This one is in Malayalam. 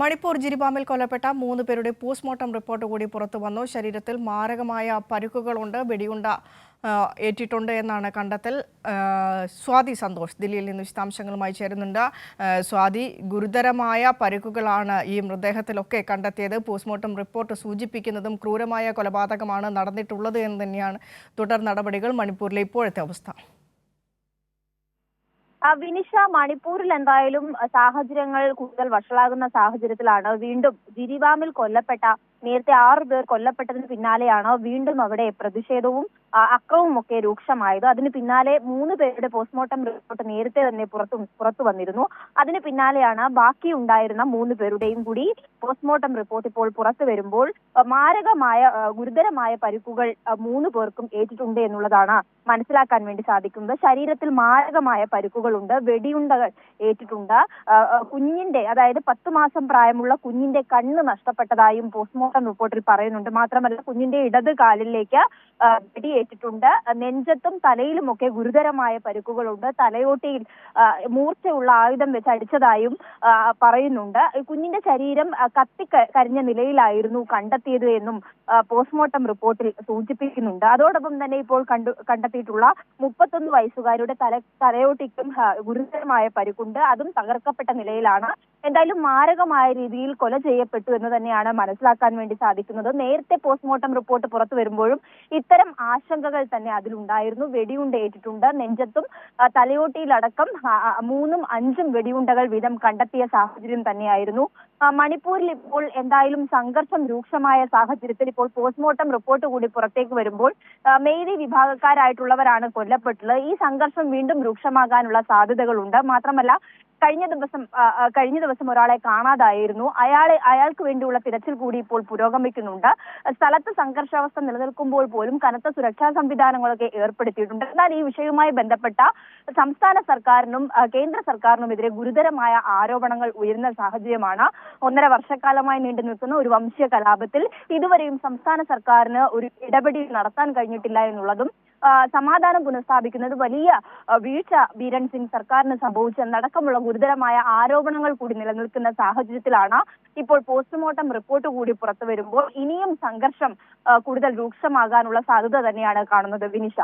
മണിപ്പൂർ ജിരിബാമിൽ കൊല്ലപ്പെട്ട 3 പേരുടെ പോസ്റ്റ്മോർട്ടം റിപ്പോർട്ട് കൂടി പുറത്തുവന്നു. ശരീരത്തിൽ മാരകമായ പരിക്കുകളുണ്ട്, വെടിയുണ്ട ഏറ്റിട്ടുണ്ട് എന്നാണ് കണ്ടെത്തൽ. സ്വാതി സന്തോഷ് ദില്ലിയിൽ നിന്ന് വിശദാംശങ്ങളുമായി ചേരുന്നുണ്ട്. സ്വാതി, ഗുരുതരമായ പരിക്കുകളാണ് ഈ മൃതദേഹത്തിലൊക്കെ കണ്ടെത്തിയത്. പോസ്റ്റ്മോർട്ടം റിപ്പോർട്ട് സൂചിപ്പിക്കുന്നതും ക്രൂരമായ കൊലപാതകമാണ് നടന്നിട്ടുള്ളത് എന്ന് തന്നെയാണ് തുടർ നടപടികൾ. മണിപ്പൂരിലെ ഇപ്പോഴത്തെ അവസ്ഥ? വിനിഷ, മണിപ്പൂരിൽ എന്തായാലും സാഹചര്യങ്ങൾ കൂടുതൽ വഷളാകുന്ന സാഹചര്യത്തിലാണ് വീണ്ടും ജിരിബാമിൽ കൊല്ലപ്പെട്ട നേരത്തെ 6 പേർ കൊല്ലപ്പെട്ടതിന് പിന്നാലെയാണ് വീണ്ടും അവിടെ പ്രതിഷേധവും അക്രമവും ഒക്കെ രൂക്ഷമായത്. അതിന് പിന്നാലെ 3 പേരുടെ പോസ്റ്റ്മോർട്ടം റിപ്പോർട്ട് നേരത്തെ തന്നെ പുറത്തു വന്നിരുന്നു. അതിന് പിന്നാലെയാണ് ബാക്കി ഉണ്ടായിരുന്ന 3 പേരുടെയും കൂടി പോസ്റ്റ്മോർട്ടം റിപ്പോർട്ട് ഇപ്പോൾ പുറത്തു വരുമ്പോൾ ഗുരുതരമായ പരിക്കുകൾ 3 പേർക്കും ഏറ്റിട്ടുണ്ട് എന്നുള്ളതാണ് മനസ്സിലാക്കാൻ വേണ്ടി സാധിക്കുന്നത്. ശരീരത്തിൽ മാരകമായ പരിക്കുകളുണ്ട്, വെടിയുണ്ടകൾ ഏറ്റിട്ടുണ്ട്. കുഞ്ഞിന്റെ, അതായത് 10 മാസം പ്രായമുള്ള കുഞ്ഞിന്റെ കണ്ണ് നഷ്ടപ്പെട്ടതായും പോസ്റ്റ്മോർട്ടം റിപ്പോർട്ടിൽ പറയുന്നുണ്ട്. മാത്രമല്ല, കുഞ്ഞിന്റെ ഇടത് കാലിലേക്ക് വെടിയേറ്റിട്ടുണ്ട്. നെഞ്ചത്തും തലയിലുമൊക്കെ ഗുരുതരമായ പരിക്കുകളുണ്ട്. തലയോട്ടിയിൽ മൂർച്ചയുള്ള ആയുധം വെച്ച് അടിച്ചതായും പറയുന്നുണ്ട്. കുഞ്ഞിന്റെ ശരീരം കത്തിക്കരിഞ്ഞ നിലയിലായിരുന്നു കണ്ടെത്തിയത് എന്നും പോസ്റ്റ്മോർട്ടം റിപ്പോർട്ടിൽ സൂചിപ്പിക്കുന്നുണ്ട്. അതോടൊപ്പം തന്നെ ഇപ്പോൾ കണ്ടെത്തിയിട്ടുള്ള 31 വയസ്സുകാരുടെ തലയോട്ടിക്കും ഗുരുതരമായ പരിക്കുണ്ട്. അതും തകർക്കപ്പെട്ട നിലയിലാണ്. എന്തായാലും മാരകമായ രീതിയിൽ കൊല ചെയ്യപ്പെട്ടു എന്ന് തന്നെയാണ് മനസ്സിലാക്കാൻ വേണ്ടി സാധിക്കുന്നത്. നേരത്തെ പോസ്റ്റ്മോർട്ടം റിപ്പോർട്ട് പുറത്തു വരുമ്പോഴും ഇത്തരം ആശങ്കകൾ തന്നെ അതിലുണ്ടായിരുന്നു. വെടിയുണ്ട ഏറ്റിട്ടുണ്ട്. നെഞ്ചത്തും തലയോട്ടിയിലടക്കം 3ഉം 5ഉം വെടിയുണ്ടകൾ വീതം കണ്ടെത്തിയ സാഹചര്യം തന്നെയായിരുന്നു. മണിപ്പൂരിൽ ഇപ്പോൾ എന്തായാലും സംഘർഷം രൂക്ഷമായ സാഹചര്യത്തിൽ ഇപ്പോൾ പോസ്റ്റ്മോർട്ടം റിപ്പോർട്ട് കൂടി പുറത്തേക്ക് വരുമ്പോൾ മെയ്തി വിഭാഗക്കാരായിട്ടുള്ളവരാണ് കൊല്ലപ്പെട്ടുള്ളത്. ഈ സംഘർഷം വീണ്ടും രൂക്ഷമാകാനുള്ള സാധ്യതകളുണ്ട്. മാത്രമല്ല, കഴിഞ്ഞ ദിവസം ഒരാളെ കാണാതായിരുന്നു. അയാൾക്ക് വേണ്ടിയുള്ള തിരച്ചിൽ കൂടി ഇപ്പോൾ പുരോഗമിക്കുന്നുണ്ട്. സ്ഥലത്ത് സംഘർഷാവസ്ഥ നിലനിൽക്കുമ്പോൾ പോലും കനത്ത സുരക്ഷാ സംവിധാനങ്ങളൊക്കെ ഏർപ്പെടുത്തിയിട്ടുണ്ട്. എന്നാൽ ഈ വിഷയവുമായി ബന്ധപ്പെട്ട സംസ്ഥാന സർക്കാരിനും കേന്ദ്ര സർക്കാരിനുമെതിരെ ഗുരുതരമായ ആരോപണങ്ങൾ ഉയരുന്ന സാഹചര്യമാണ്. 1.5 വർഷക്കാലമായി നീണ്ടു നിൽക്കുന്ന ഒരു വംശീയ കലാപത്തിൽ ഇതുവരെയും സംസ്ഥാന സർക്കാരിന് ഒരു ഇടപെടൽ നടത്താൻ കഴിഞ്ഞിട്ടില്ല എന്നുള്ളതും സമാധാനം പുനഃസ്ഥാപിക്കുന്നത് വലിയ വീഴ്ച ബീരൻ സിംഗ് സർക്കാരിന് സംഭവിച്ചെന്നടക്കമുള്ള ഗുരുതരമായ ആരോപണങ്ങൾ കൂടി നിലനിൽക്കുന്ന സാഹചര്യത്തിലാണ് ഇപ്പോൾ പോസ്റ്റ്മോർട്ടം റിപ്പോർട്ട് കൂടി പുറത്തു വരുമ്പോൾ ഇനിയും സംഘർഷം കൂടുതൽ രൂക്ഷമാകാനുള്ള സാധ്യത തന്നെയാണ് കാണുന്നത്. വിനിഷ.